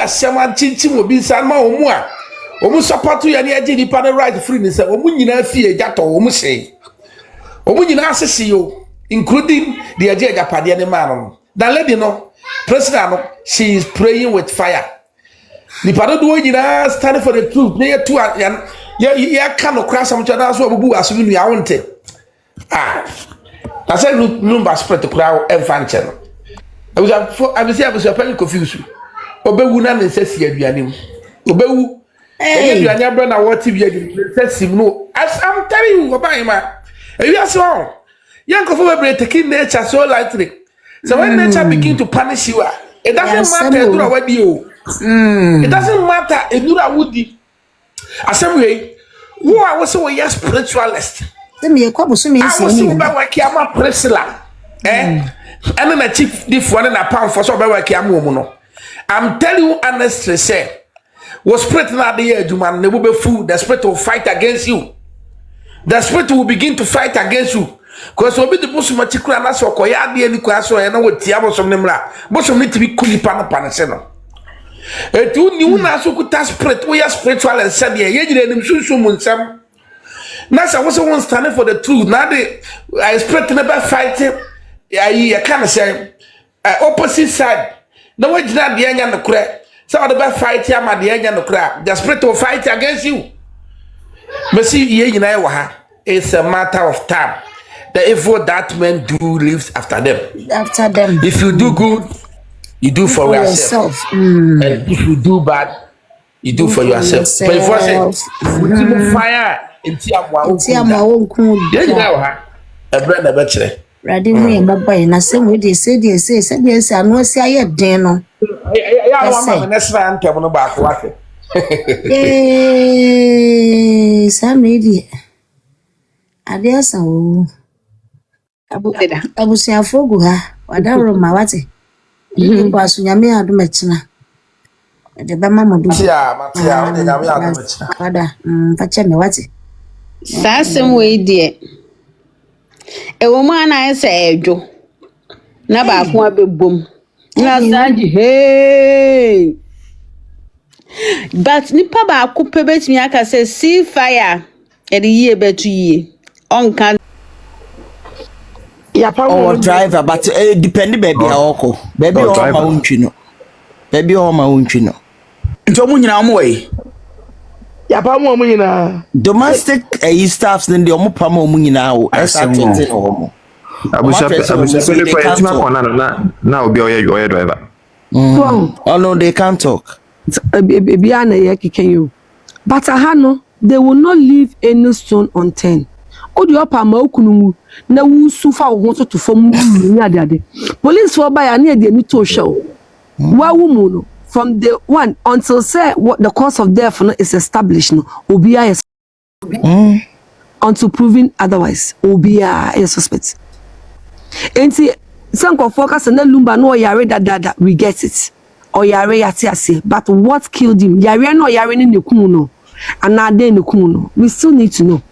asema chinchin obi san ma omu a omu support ya ne agi nipa ne right free ni say omu nyina fie jato omu sei omu nyina asese yo including the agi Ghpagyev ne man no that lady no president no she is praying with fire nipa do nyina stand for the truth ne yetu ya ka no crash am chana so obubu aso nu ya wonte I said number spread to crowd adventure no I was AbusuaPanin confused obewu na ne sesi aduanem obewu aduanya bra na what bi aduanem sesi no I'm telling you oban ma you are so young of over taking nature so lightly so when nature begin to punish you it doesn't matter edura wadi o it doesn't matter edura wudi asem who I was so a spiritualist me kwabusu me nsi ni ba waki ama presila and na chief diff one na pound for so ba waki ama omu no I'm telling you honestly say was spirit na the year man ne be fool the spirit will fight against you the spirit will begin to fight against you because obi the bosom matikura na so koya de ani kwa so na wotia bosom ne mra bosom ne tibi kulipa na panese no etu ni una so kuta spirit we are spiritual and said ye yire nim sunsun mu nsam na so was one standing for the truth na the I spirit never fighting I can say opposite side no way na de anya no kra so the be fight ya ma de anya no kra the spirit will fight against you but see ye nyina e wa ha it's a matter of time the evil that men do lives after them if you do good you do for yourself. And if you do bad you do for yourself but if you say fire enti amwa wonku ye nyina wa ha e bre na be kire Radi me baba na se we dey say anu si aye den no ya no ma na sra antem no ba ko ate Sam ready ade asa o abusuafo gu ha wadaro ma wate kwa sunyame adoma kina de ba mama du matia o de nyame adoma kina wada fache me wate sasem we die ewo mu ana ese edwo na ba ko abebom na sanji hey but nipa ba ko pebetimi aka say see fire e de ye betu ye on kan ya pa driver but depend baby awoko baby o ma untwi no baby o ma untwi no nto mu nyina mo we ya pa mu nyina domestic staffs ndi o mo pa mu nyina o exactly o mo AbusuaPanin kwa yatima kona na obi oye driver oh no they can't talk bia na ye kiken you but ahano they will not leave any stone unturned odi opa ma okunumu na wusu fa wo to fam ni ade police for buy na de ni to show wa wumu no from the one until say what the cause of death no is established no obia is until proven otherwise obia is suspect enti sanko focus na lumba no yare dada we get it or yare yati ase but what killed him yare no yare ni nekunu no anade nekunu no we still need to know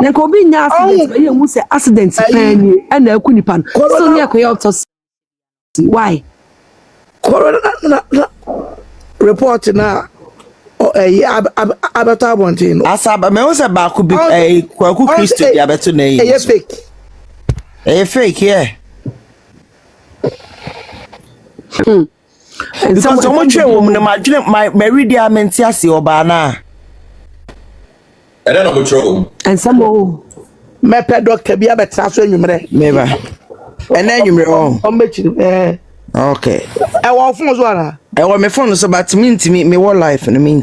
na ko bi nya accident ye mu say accident pan na aku nipa so ne ko autopsy why corona report na abata bontin asaba me wose ba ku bi kwaku Kristo ya beto na yi fake yeah because so much we mo na my meridian menti ase oba na I don't know which role. and some oh me pe doctor bia betra so enwumre meba and enwumre o mechi okay e wo phone so ara e wo me phone so but me wo life no me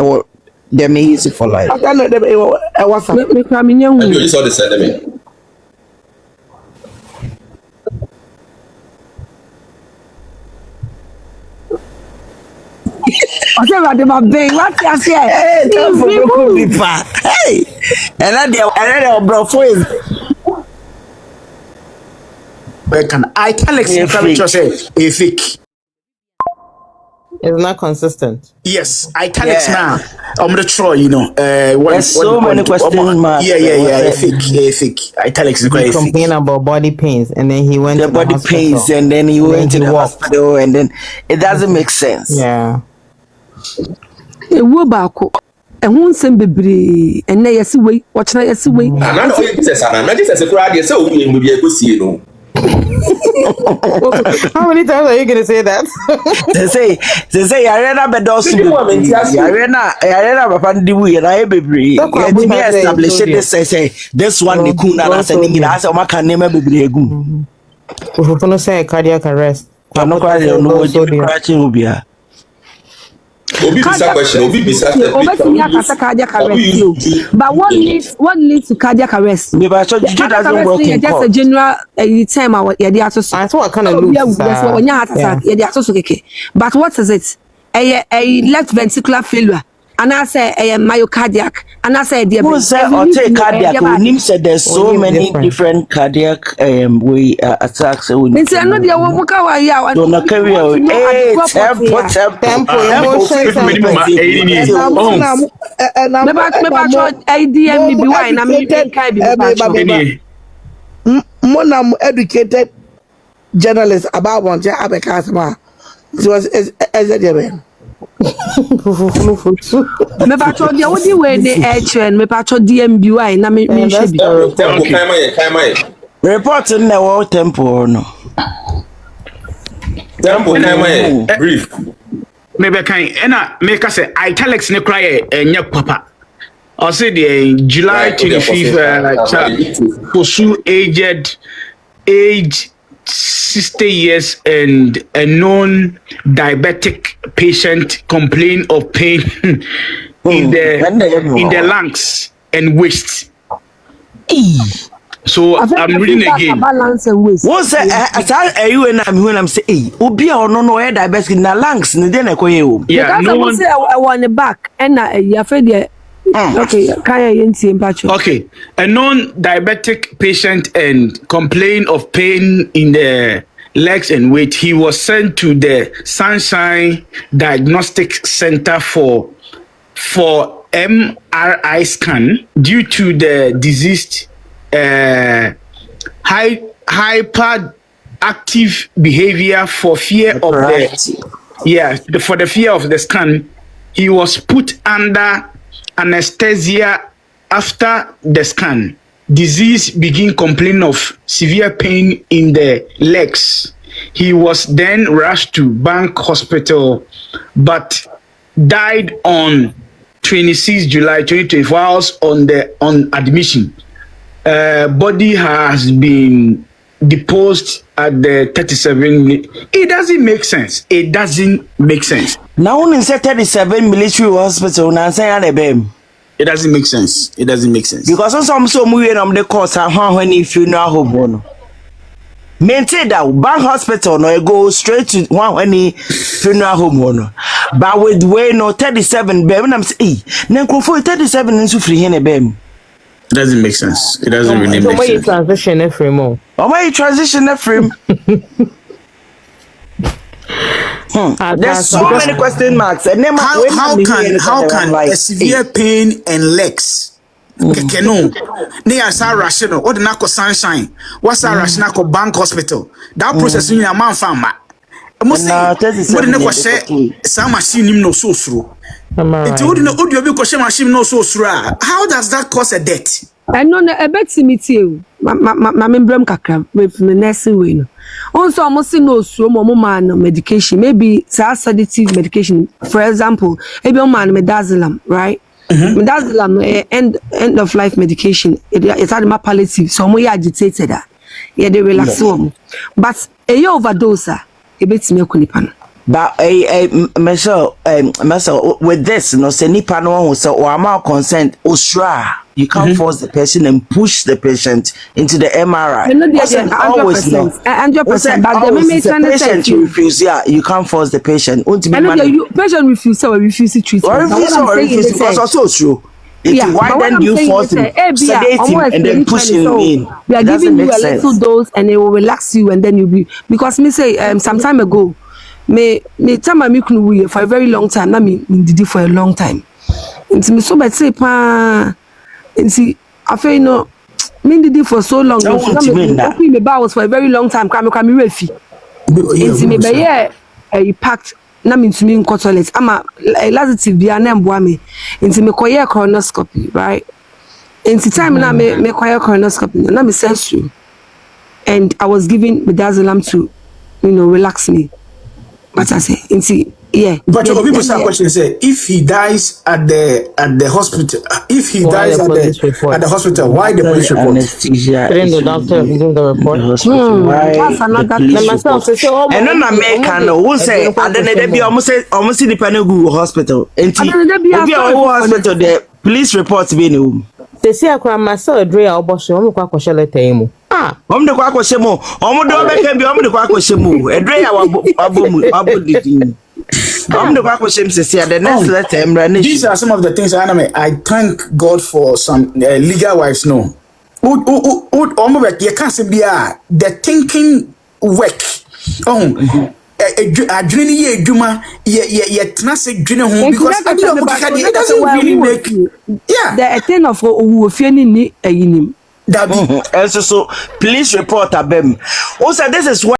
wo they me easy for life I don't know e WhatsApp me kwa me nyanwu You saw the send me. I say what my bang what you say hey and that bro is where can italics say a fake it's not consistent. yes italics now I'm the troll you know so many questions yeah fake italics is quite complain about body pains and then he went the to body the pains and then he went to the hospital and then it doesn't make sense yeah Ewu baako. Ehun nsem bebre enne yesi wei, ochena yesi wei. Na no Jesus ana, na Jesus kura de say owu emu bi ekosie no. How many times are you going to say that? They say Arena Bedos. Arena Papa Dibu, and I baby. Establish this. Say this one, the Kuna, and sending it as a Macan name a baby. If you say cardiac arrest, I'm not quite no Obi bisa question. Obi bisa. Cardiac arrest. But what leads to cardiac arrest? Doesn't work in just a general time. I thought I kind of lose. But what is it? A left ventricular failure. And I say a myocardiac. And I say diabetes. Or take cardiac. Nim said there's so many different cardiac way attacks. It's another don't carry away. Tempo. Monam educated journalist about one Abekasma. It was as a me patro dia wodi we dey air me patro DMBY na me hwe bi report na wo tempo no brief me be kan ena me ka say italics ne cry enya papa or say the July 25th pursue age 60 years and a non-diabetic patient complained of pain in the lungs and waist. So I'm reading again. What's that? You and I'm saying, Obi or no diabetic in the lungs, and then I call you. Yeah, no one say I want the back and you're afraid. Okay, okay, a non-diabetic patient and complained of pain in the legs and waist. He was sent to the Sunshine Diagnostic Center for MRI scan due to the diseased hyperactive behavior for fear of for the fear of the scan. He was put under anesthesia after the scan. Disease began complaining of severe pain in the legs. He was then rushed to Bank Hospital, but died on 26 July 2020 whilst on admission. Body has been deposed at the 37. It doesn't make sense. It doesn't make sense. Now in 37 military hospital, now say it doesn't make sense. It doesn't make sense. Because some movie on the course when if you know home. Maintain that Bank Hospital no go straight to one when he funeral home. But with way no 37 baby, I'm say, then go for 37 into free here bem. It doesn't make sense. It doesn't really make sense. Why you transition every more? Why you transition every? There's so many question marks. And then how can a severe pain and legs? Keno, ne asa rational. What the nako Sunshine? What's a rational ko Bank Hospital? That process in a man farmer. Must say, what the nako say? Some machine him no so through. It would no audio because machine no so through. How does that cause a death? I know a bet me too. My membrane kakra with the nursing way. No. Also, almost no so man medication. Maybe sedative medication. For example, maybe man midazolam, right? Midazolam end of life medication. It's had my palliative, so we agitated. Yeah, they relax one. But a overdose, a bit me kunipan. But with this, no say nipa no one so or amount consent osra. You can't force the patient and push the patient into the MRI. Always no. 100%. But the patient refuse, you can't force the patient. Patient refuse or refuse treatment. Or refuse because also true. Why then you force him, sedate him, and then push him in? We are giving you a little dose and it will relax you, and then you'll be because me say some time ago. Me time me kunu for a very long time. Na me did for a long time. It's me so bad say pa. See, I feel no. Me did for so long. Me was for a very long time. Come refi. It's me be he packed na mintumi nko toilet ama laxative bia na mboa me nti me koye colonoscopy right nti time na me koye colonoscopy na me sensu and I was given midazolam to relax me but I say nti yeah. But people start questioning say if he dies at the hospital, if he dies at the hospital, why the police report? Anesthesia. Didn't the doctor give the report? That's another report. And then American who say at the be almost independent Google hospital. And hospital the police report be no. They say I myself Dre Oboshi omo kwa kwashele temu. Omo de kwa kwashemo. Omo do be kan bi omo de kwa kwashemo. Edre ya abodidi. These are some of the things I thank God for some legal wives. No, you can't say the thinking work. A dream ye juma ye trans dream home because it doesn't really make the thing of feeling ni that so please report abem. Also, this is what